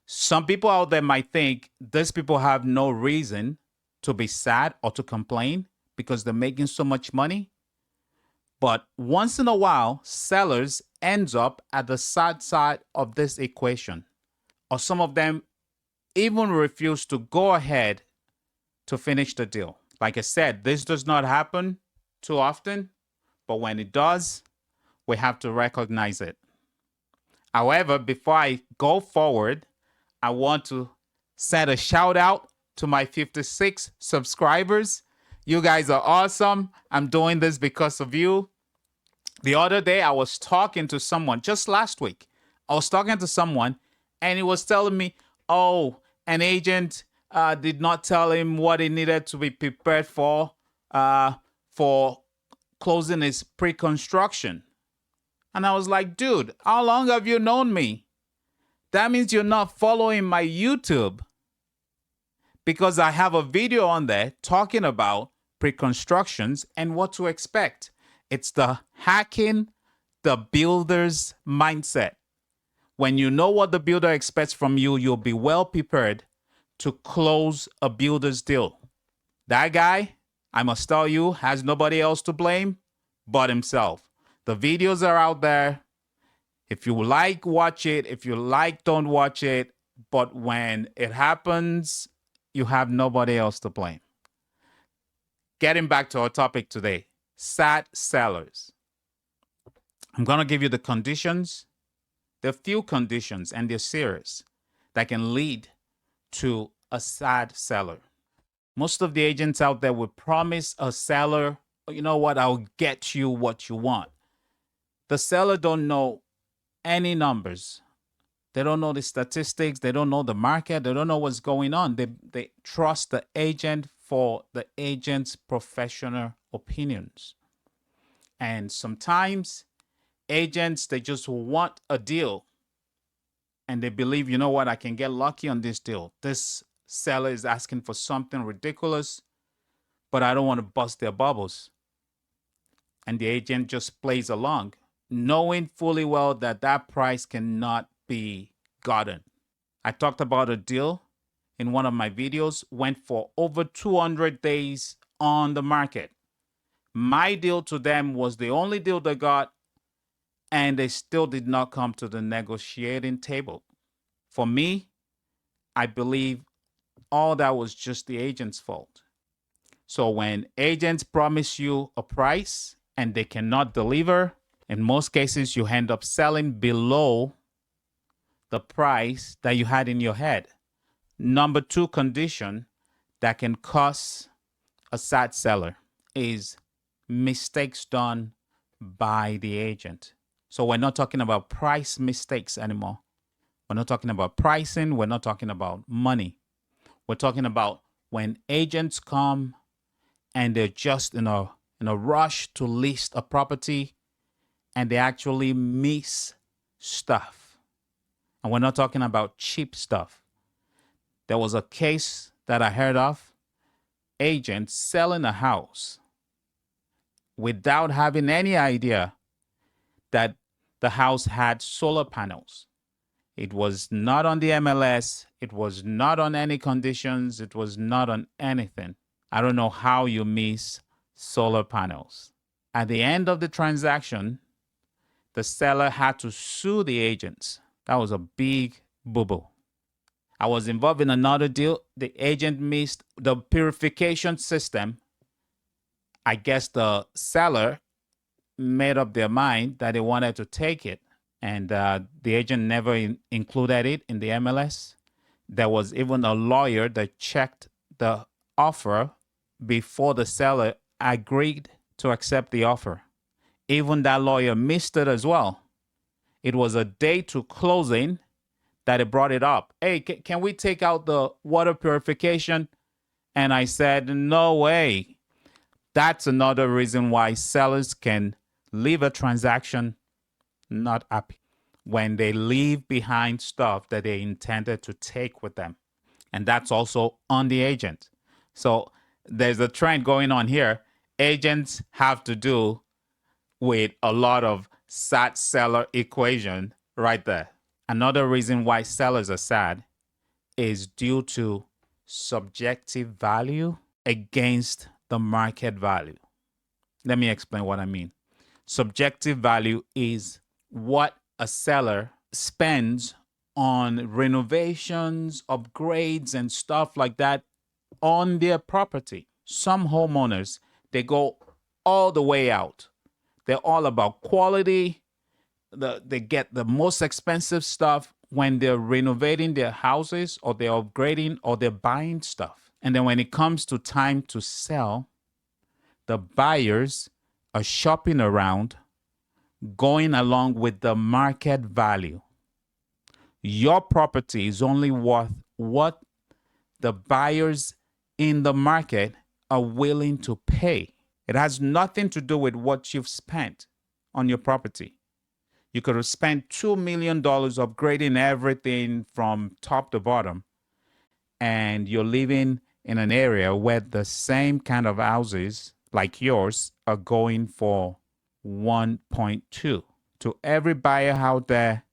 Some people out there might think these people have no reason to be sad or to complain because they're making so much money. But once in a while, sellers ends up at the sad side of this equation. Or some of them even refuse to go ahead to finish the deal. Like I said, this does not happen too often, but when it does, we have to recognize it. However, before I go forward, I want to send a shout out to my 56 subscribers. You guys are awesome. I'm doing this because of you. The other day, I was talking to someone, just last week. I was talking to someone, and he was telling me, oh, an agent did not tell him what he needed to be prepared for closing his pre-construction. And I was like, dude, how long have you known me? That means you're not following my YouTube, because I have a video on there talking about pre-constructions and what to expect. It's the hacking the builder's mindset. When you know what the builder expects from you, you'll be well prepared to close a builder's deal. That guy, I must tell you, has nobody else to blame but himself. The videos are out there. If you like, watch it. If you like, don't watch it. But when it happens, you have nobody else to blame. Getting back to our topic today, sad sellers. I'm going to give you the conditions. There are few conditions, and they're serious, that can lead to a sad seller. Most of the agents out there will promise a seller, you know what, I'll get you what you want. The seller don't know any numbers. They don't know the statistics. They don't know the market. They don't know what's going on. They trust the agent for the agent's professional opinions. And sometimes agents, they just want a deal. And they believe, you know what, I can get lucky on this deal. This seller is asking for something ridiculous, but I don't want to bust their bubbles. And the agent just plays along, knowing fully well that that price cannot be gotten. I talked about a deal in one of my videos, went for over 200 days on the market. My deal to them was the only deal they got, and they still did not come to the negotiating table. For me, I believe all that was just the agent's fault. So when agents promise you a price and they cannot deliver, in most cases, you end up selling below the price that you had in your head. Number two condition that can cause a sad seller is mistakes done by the agent. So we're not talking about price mistakes anymore. We're not talking about pricing. We're not talking about money. We're talking about when agents come and they're just in a rush to list a property and they actually miss stuff. And we're not talking about cheap stuff. There was a case that I heard of, agents selling a house without having any idea that the house had solar panels. It was not on the MLS. It was not on any conditions. It was not on anything. I don't know how you miss solar panels. At the end of the transaction, the seller had to sue the agents. That was a big boo-boo. I was involved in another deal. The agent missed the purification system. I guess the seller made up their mind that they wanted to take it, and the agent never included it in the MLS. There was even a lawyer that checked the offer before the seller agreed to accept the offer. Even that lawyer missed it as well. It was a day to closing that it brought it up. Hey, can we take out the water purification? And I said, no way. That's another reason why sellers can leave a transaction not happy, when they leave behind stuff that they intended to take with them. And that's also on the agent. So there's a trend going on here. Agents have to do with a lot of sad seller equation right there. Another reason why sellers are sad is due to subjective value against the market value. Let me explain what I mean. Subjective value is what a seller spends on renovations, upgrades, and stuff like that on their property. Some homeowners, they go all the way out. They're all about quality. They get the most expensive stuff when they're renovating their houses, or they're upgrading, or they're buying stuff. And then when it comes to time to sell, the buyers are shopping around, going along with the market value. Your property is only worth what the buyers in the market are willing to pay. It has nothing to do with what you've spent on your property. You could have spent $2 million upgrading everything from top to bottom, and you're living in an area where the same kind of houses like yours are going for 1.2. To every buyer out there,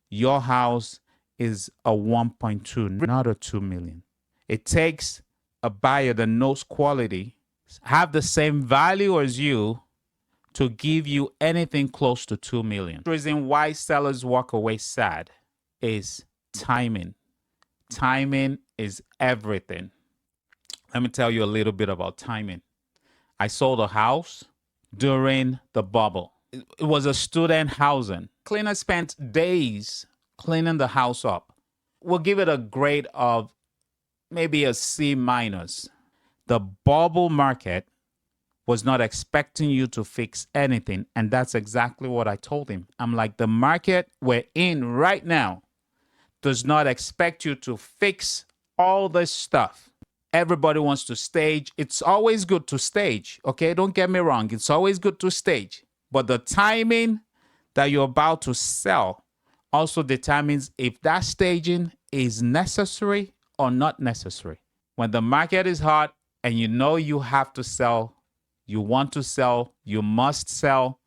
your house is a 1.2, not a 2 million. It takes a buyer that knows quality, have the same value as you, to give you anything close to 2 million. The reason why sellers walk away sad is timing. Timing is everything. Let me tell you a little bit about timing. I sold a house during the bubble. It was a student housing. Cleaner spent days cleaning the house up. We'll give it a grade of maybe a C minus. The bubble market was not expecting you to fix anything. And that's exactly what I told him. I'm like, the market we're in right now does not expect you to fix all this stuff. Everybody wants to stage. It's always good to stage, okay? Don't get me wrong. It's always good to stage. But the timing that you're about to sell also determines if that staging is necessary or not necessary. When the market is hot and you know you have to sell, you want to sell, you must sell,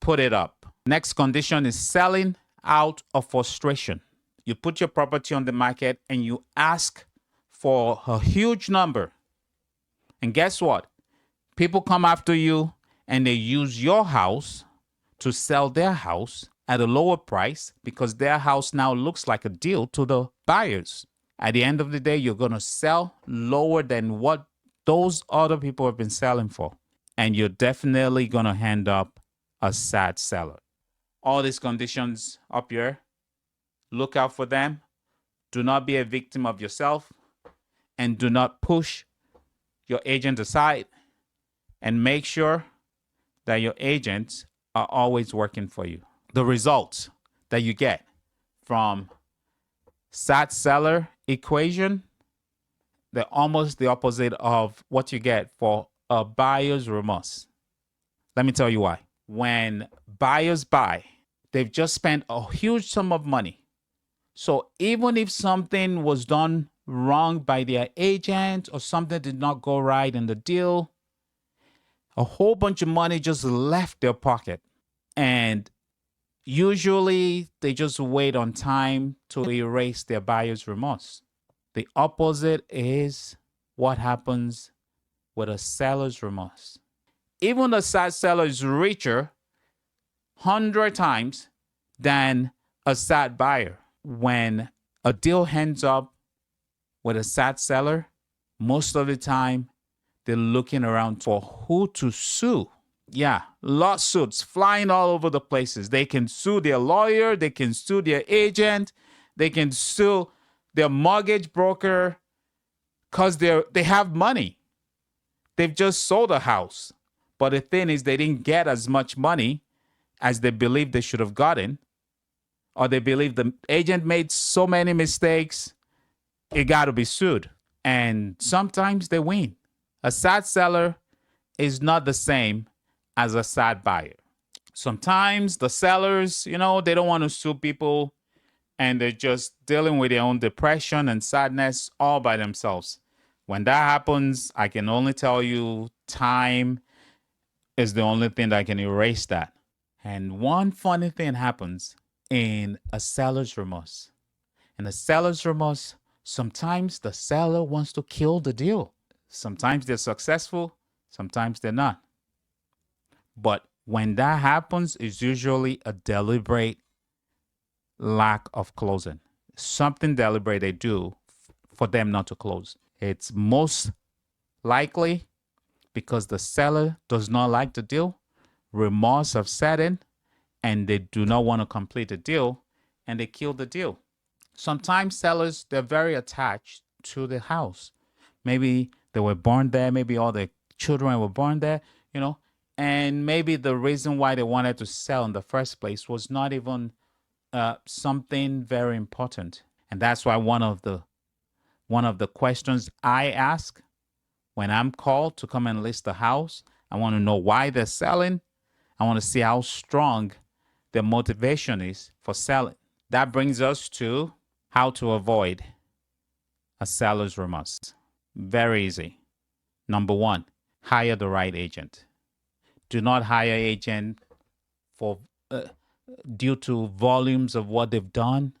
put it up. Next condition is selling out of frustration. You put your property on the market and you ask for a huge number. And guess what? People come after you and they use your house to sell their house at a lower price because their house now looks like a deal to the buyers. At the end of the day, you're going to sell lower than what those other people have been selling for. And you're definitely going to end up a sad seller. All these conditions up here, look out for them. Do not be a victim of yourself. And do not push your agent aside. And make sure that your agents are always working for you. The results that you get from sad seller equation, they're almost the opposite of what you get for a buyer's remorse. Let me tell you why. When buyers buy, they've just spent a huge sum of money. So even if something was done wrong by their agent or something did not go right in the deal, a whole bunch of money just left their pocket. And usually they just wait on time to erase their buyer's remorse. The opposite is what happens with a seller's remorse. Even the sad seller is richer 100 times than a sad buyer. When a deal ends up with a sad seller, most of the time they're looking around for who to sue. Yeah, lawsuits flying all over the places. They can sue their lawyer, they can sue their agent, they can sue their mortgage broker because they have money. They've just sold a house. But the thing is, they didn't get as much money as they believed they should have gotten. Or they believe the agent made so many mistakes, it got to be sued. And sometimes they win. A sad seller is not the same as a sad buyer. Sometimes the sellers, they don't want to sue people and they're just dealing with their own depression and sadness all by themselves. When that happens, I can only tell you time is the only thing that can erase that. And one funny thing happens in a seller's remorse. In a seller's remorse, sometimes the seller wants to kill the deal. Sometimes they're successful, sometimes they're not. But when that happens, it's usually a deliberate lack of closing. Something deliberate they do for them not to close. It's most likely because the seller does not like the deal, remorse have set in, and they do not want to complete the deal, and they kill the deal. Sometimes sellers, they're very attached to the house. Maybe they were born there, maybe all the children were born there, and maybe the reason why they wanted to sell in the first place was not even something very important. And that's why one of the questions I ask when I'm called to come and list the house, I want to know why they're selling. I want to see how strong their motivation is for selling. That brings us to how to avoid a seller's remorse. Very easy. Number one, hire the right agent. Do not hire agent for due to volumes of what they've done.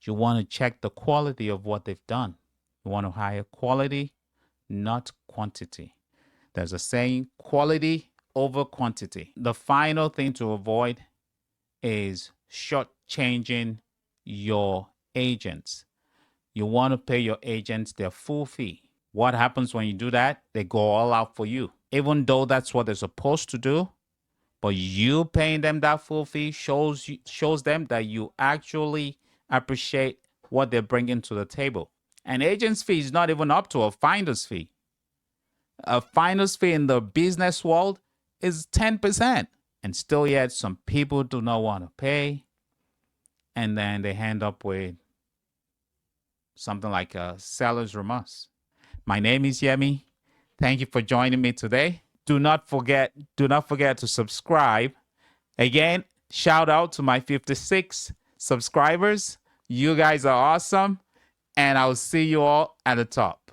You want to check the quality of what they've done. You want to hire quality, not quantity. There's a saying, quality over quantity. The final thing to avoid is shortchanging your agents. You want to pay your agents their full fee. What happens when you do that? They go all out for you. Even though that's what they're supposed to do, but you paying them that full fee shows them that you actually appreciate what they're bringing to the table. An agent's fee is not even up to a finder's fee. A finder's fee in the business world is 10%. And still yet some people do not want to pay. And then they end up with something like a seller's remorse. My name is Yemi. Thank you for joining me today. Do not forget to subscribe. Again, shout out to my 56 subscribers. You guys are awesome. And I'll see you all at the top.